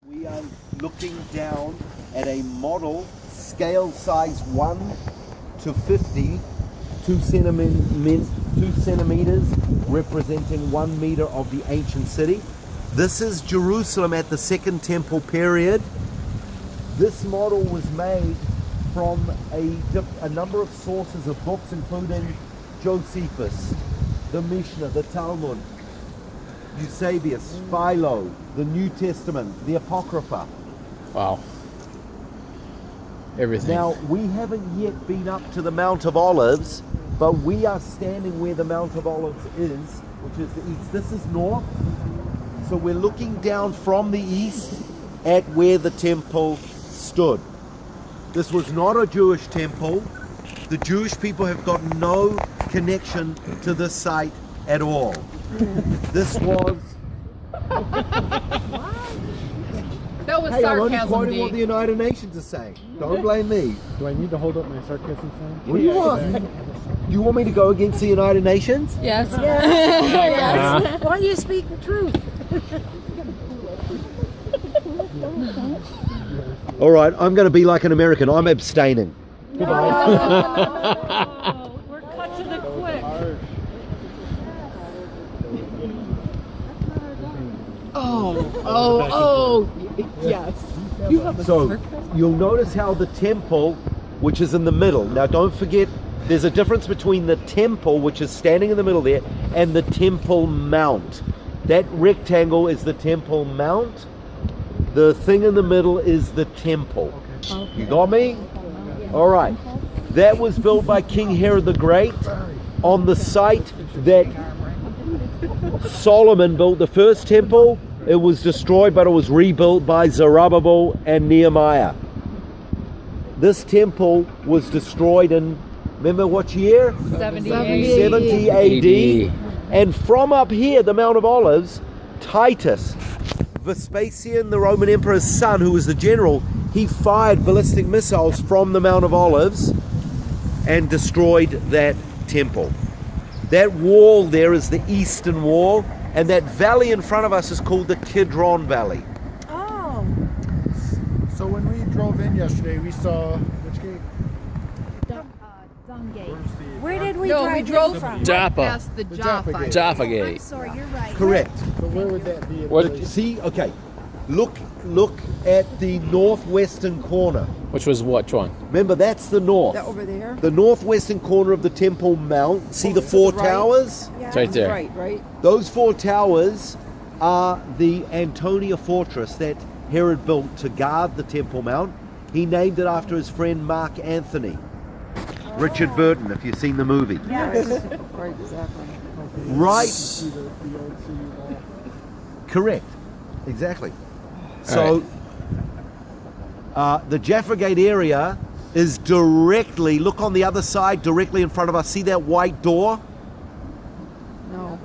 We are looking down at a model, scale size 1 to 50, 2 centimeters, representing 1 meter of the ancient city. This is Jerusalem at the Second Temple period. This model was made from a number of sources of books, including Josephus, the Mishnah, the Talmud, Eusebius, Philo, the New Testament, the Apocrypha. Wow. Everything. Now, we haven't yet been up to the Mount of Olives, but we are standing where the Mount of Olives is, which is the east. This is north. So we're looking down from the east at where the temple stood. This was not a Jewish temple. The Jewish people have got no connection to this site at all. This was... That was Hey, I'm only sarcasm, quoting what the D. United Nations is saying. Don't blame me. Do I need to hold up my sarcasm sign? What do you want? Do you want me to go against the United Nations? Yes. Yes. Why do you speak the truth? All right, I'm going to be like an American. I'm abstaining. We're cut to the quick. Oh, yes. You have a So sarcasm. you'll notice how the temple, which is in the middle. Now don't forget, there's a difference between the temple, which is standing in the middle there, and the Temple Mount. That rectangle is the Temple Mount. The thing in the middle is the temple. You got me? All right. That was built by King Herod the Great on the site that Solomon built the first temple. It was destroyed, but it was rebuilt by Zerubbabel and Nehemiah. This temple was destroyed in, remember what year? 70 70 AD. And from up here, the Mount of Olives, Titus, Vespasian, the Roman Emperor's son, who was the general, he fired ballistic missiles from the Mount of Olives and destroyed that temple. That wall there is the eastern wall, and that valley in front of us is called the Kidron Valley. Oh, So when we drove in yesterday, we saw which gate? Dung Gate. Where's the- Where did we No, drive we in drove from? Joppa. past the Joppa Jaffa. Gate. Jaffa I'm Gate. sorry, you're right. Correct. So where would that be? What- See, okay, look at the northwestern corner. Which was which one? Remember, that's the north. That over there? The northwestern corner of the Temple Mount. See the four right. towers? Yeah. It's right there. Right. Those four towers are the Antonia fortress that Herod built to guard the Temple Mount. He named it after his friend Mark Antony. Richard Burton, if you've seen the movie. Yes. Right, exactly. Right, See the old city wall. correct, exactly. So, the Jaffa Gate area is directly, look on the other side, directly in front of us. See that white door? No.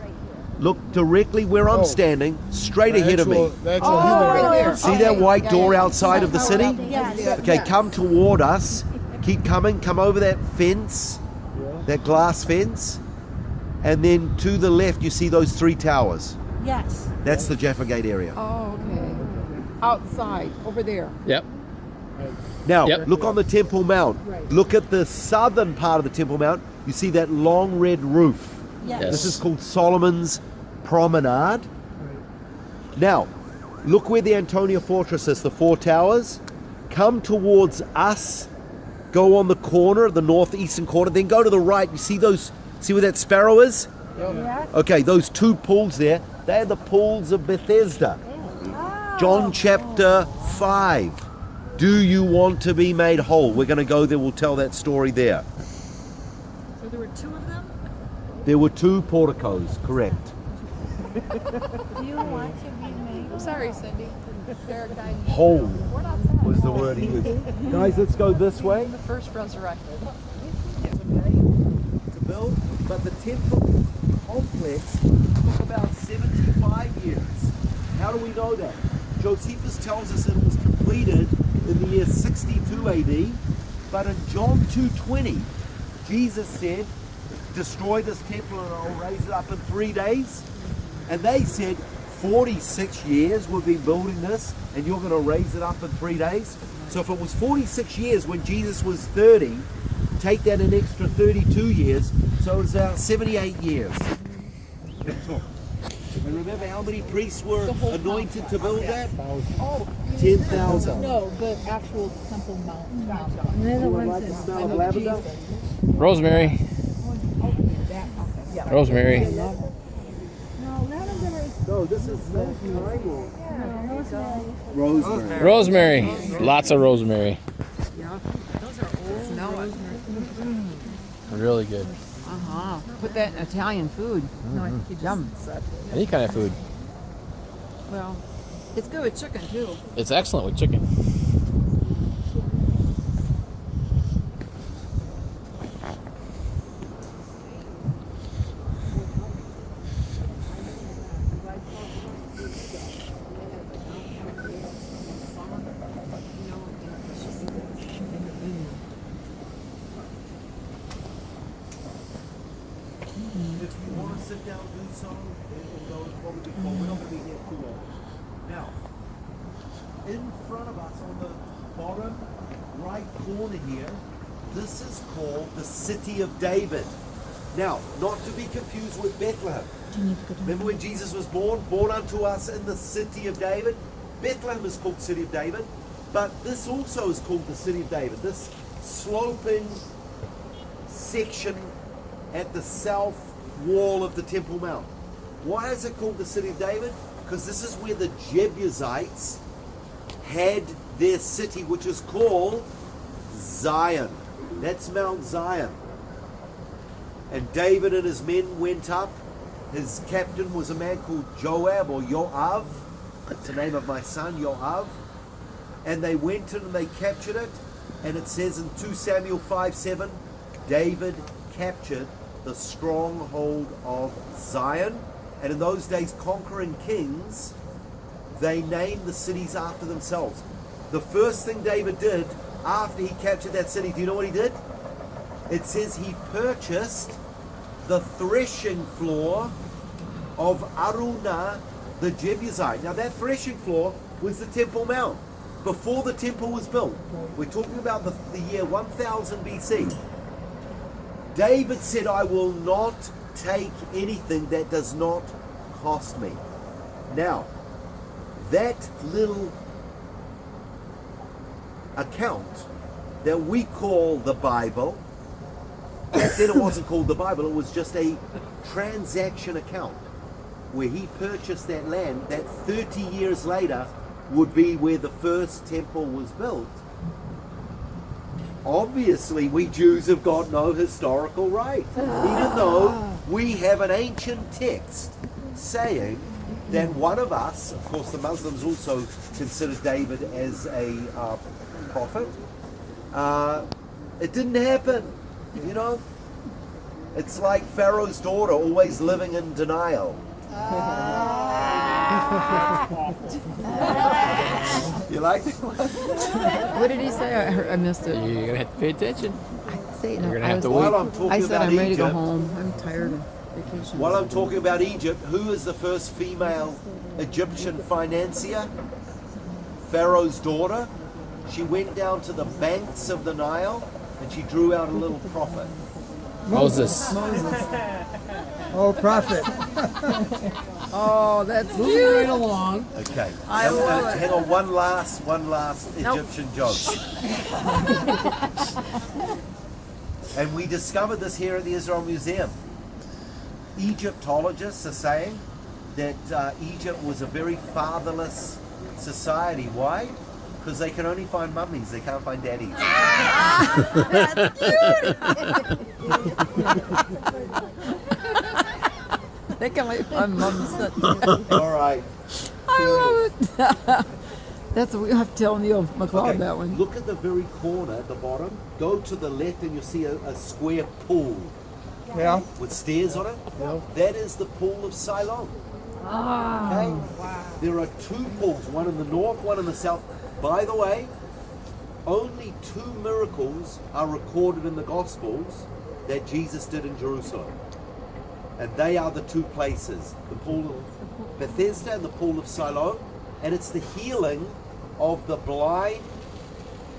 Look directly where I'm Oh. standing, straight ahead of me. The actual Oh, human right gate. there. See that white Yeah, door yeah. outside of the city? Yes. Okay, come toward us. Keep coming. Come over that fence, Yeah. that glass fence. And then to the left, you see those three towers. Yes. That's the Jaffa Gate area. Oh, okay. Outside, over there. Yep. Now, Yep. look on the Temple Mount. Right. Look at the southern part of the Temple Mount. You see that long red roof. Yes. Yes. This is called Solomon's Promenade. Now, look where the Antonia fortress is, the four towers. Come towards us. Go on the corner, the northeastern corner. Then go to the right. You see those? See where that sparrow is? Yeah. Okay, those two pools there. They are the pools of Bethesda. Oh. John chapter 5. Do you want to be made whole? We're going to go there. We'll tell that story there. So there were two of them? There were two porticos, correct. Do you want to be made? I'm sorry, Cindy. Derek died. Whole was the word he used. Guys, let's go this way. The first resurrected. To build, but the temple complex took about 75 years. How do we know that? Josephus tells us it was completed in the year 62 AD, but in John 2:20, Jesus said, destroy this temple and I'll raise it up in 3 days. And they said, 46 years we've been building this, and you're going to raise it up in 3 days? So if it was 46 years when Jesus was 30, take that an extra 32 years, so it's about 78 years. And remember how many priests were anointed to build that? Oh, 10,000. no, the actual Temple Mount. And they're the ones that Smell of lavender? Rosemary. Rosemary. No, lavender is No, this is rosemary. rosemary. Rosemary. Lots of rosemary. Smell it. Really good. Put that in Italian food. Yum. Any kind of food. Well, it's good with chicken too. It's excellent with chicken. If you want to sit down and do so, it'll probably be cold. We're not going to be here too long. Now, in front of us on the bottom right corner here, this is called the City of David. Now, not to be confused with Bethlehem. Remember when Jesus was born unto us in the City of David? Bethlehem is called City of David, but this also is called the City of David. This sloping section at the south wall of the Temple Mount. Why is it called the City of David? Because this is where the Jebusites had their city, which is called Zion. That's Mount Zion. And David and his men went up. His captain was a man called Joab or Yoav. It's the name of my son, Yoav. And they went in and they captured it. And it says in 2 Samuel 5:7, David captured the stronghold of Zion. And in those days, conquering kings, they named the cities after themselves. The first thing David did after he captured that city, do you know what he did? It says he purchased the threshing floor of Araunah the Jebusite. Now that threshing floor was the Temple Mount before the temple was built. We're talking about the year 1000 BC. David said, I will not take anything that does not cost me. Now, that little account that we call the Bible, back then it wasn't called the Bible, it was just a transaction account where he purchased that land that 30 years later would be where the first temple was built. Obviously, we Jews have got no historical right, even though we have an ancient text saying that one of us, of course the Muslims also consider David as a prophet, it didn't happen, you know. It's like Pharaoh's daughter always living in denial. You like that one? What did he say? I missed it. You're gonna have to pay attention. Say it. You're gonna I have was- to While wait. I'm talking I said about I'm ready to go Egypt, home. I'm tired of vacation. while I'm talking about Egypt, who is the first female Egyptian financier? Pharaoh's daughter. She went down to the banks of the Nile and she drew out a little profit. Moses. Oh, prophet. Oh, that's cute. Right along. Okay. I love it. Hang on, one last Egyptian joke. And we discovered this here at the Israel Museum. Egyptologists are saying that Egypt was a very fatherless society. Why? Because they can only find mummies, they can't find daddies. I think I might find mom's set. All right. I love it. That's what we have to tell Neil McLeod Okay, that one. look at the very corner at the bottom. Go to the left and you'll see a square pool Yeah. with stairs on it. Yeah. That is the pool of Siloam. Okay? There are two pools, one in the north, one in the south. By the way, only 2 miracles are recorded in the Gospels that Jesus did in Jerusalem. And they are the two places, the pool of Bethesda and the pool of Siloam. And it's the healing of the blind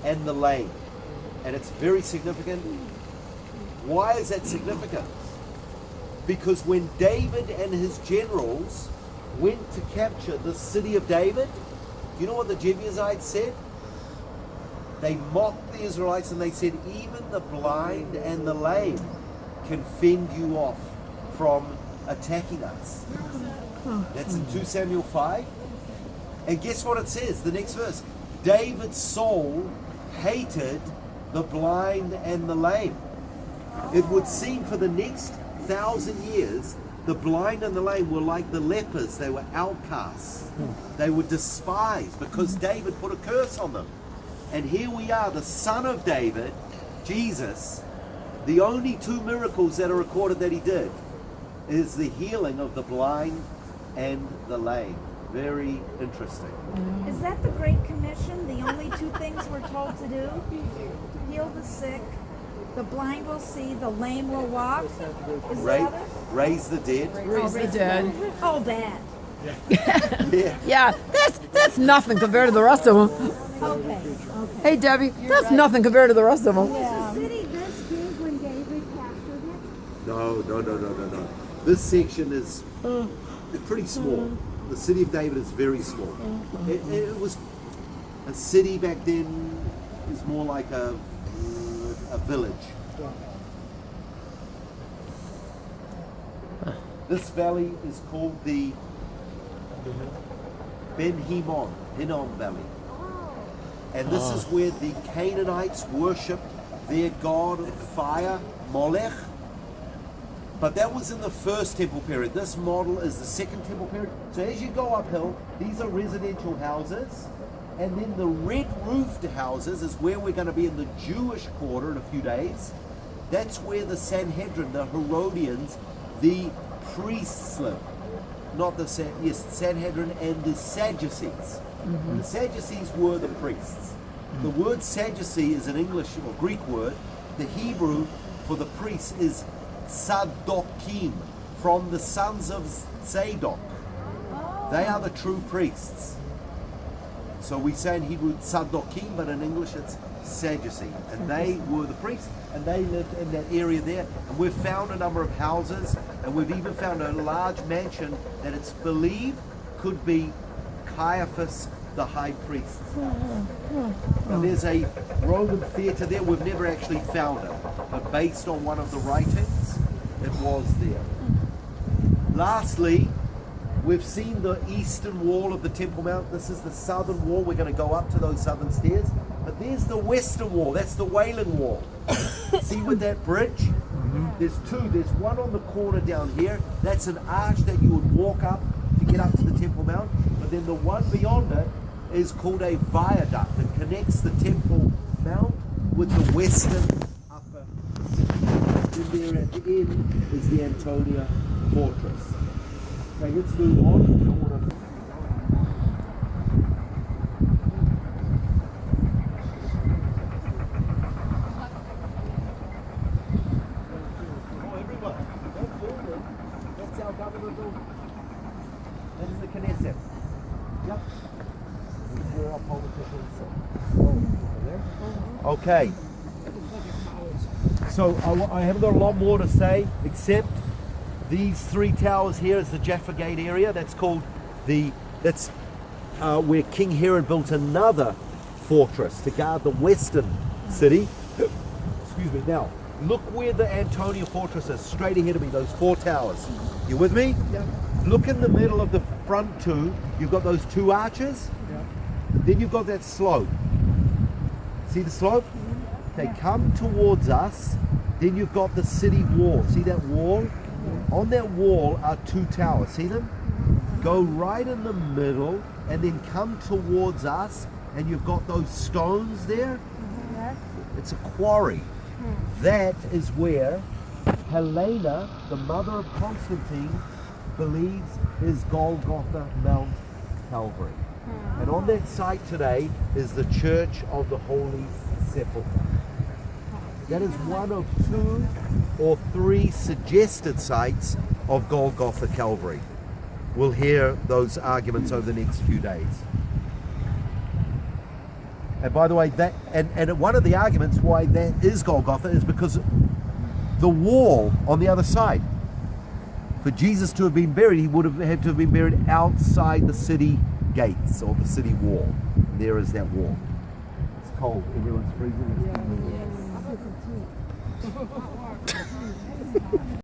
and the lame. And it's very significant. Why is that significant? Because when David and his generals went to capture the city of David, you know what the Jebusites said? They mocked the Israelites and they said, even the blind and the lame can fend you off from attacking us. That's in 2 Samuel 5. And guess what it says? The next verse. David's soul hated the blind and the lame. It would seem for the next 1,000 years, the blind and the lame were like the lepers. They were outcasts. They were despised because David put a curse on them. And here we are, the son of David, Jesus, the only 2 miracles that are recorded that he did is the healing of the blind and the lame. Very interesting. Is that the Great Commission? The only 2 things we're told to do? Heal the sick, the blind will see, the lame will walk. Is there others? Raise the dead. Raise the dead. Oh, that. Yeah. Yeah, that's nothing compared to the rest of them. Okay. Hey, Debbie, that's nothing compared to the rest of them. Yeah. City this big when David captured it? No. This section is pretty small. The city of David is very small. It was a city back then. Is more like a village. This valley is called the Hinnom Valley. And this is where the Canaanites worshipped their god of fire, Molech. But that was in the first temple period. This model is the second temple period. So as you go uphill, these are residential houses. And then the red roofed houses is where we're going to be in the Jewish quarter in a few days. That's where the Sanhedrin, the Herodians, the priests live. Not the Sanhedrin and the Sadducees. The Sadducees were the priests. The word Sadducee is an English or Greek word. The Hebrew for the priests is Sadokim, from the sons of Zadok. They are the true priests. So we say in Hebrew Sadokim, but in English it's Sadducee. And they were the priests, and they lived in that area there. And we've found a number of houses, and we've even found a large mansion that it's believed could be Caiaphas, the high priest. Now there's a Roman theatre there. We've never actually found it, but based on one of the writings, it was there. Lastly, we've seen the eastern wall of the Temple Mount. This is the southern wall. We're going to go up to those southern stairs. But there's the western wall. That's the Wailing Wall. See with that bridge? There's 2. There's one on the corner down here. That's an arch that you would walk up to get up to the Temple Mount. But then the one beyond it is called a viaduct. It connects the Temple Mount with the western upper city. Then there at the end is the Antonia Fortress. Okay, let's move on. I don't want to... Oh, everyone, that building, that's our government building. That's the Knesset. Yep. This is where our politicians sit. Okay. So I haven't got a lot more to say, except these 3 towers here is the Jaffa Gate area. That's called that's where King Herod built another fortress to guard the western city. Excuse me. Now, look where the Antonia Fortress is, straight ahead of me, those 4 towers. You with me? Yeah. Look in the middle of the front 2. You've got those 2 arches. Yeah. Then you've got that slope. See the slope? They come towards us. Then you've got the city wall. See that wall? On that wall are 2 towers. See them? Go right in the middle and then come towards us, and you've got those stones there. It's a quarry. That is where Helena, the mother of Constantine, believes is Golgotha Mount Calvary. And on that site today is the Church of the Holy Sepulchre. That is one of 2 or 3 suggested sites of Golgotha Calvary. We'll hear those arguments over the next few days. And by the way, that and one of the arguments why that is Golgotha is because the wall on the other side. For Jesus to have been buried, he would have had to have been buried outside the city gates or the city wall. And there is that wall. It's cold. Everyone's freezing.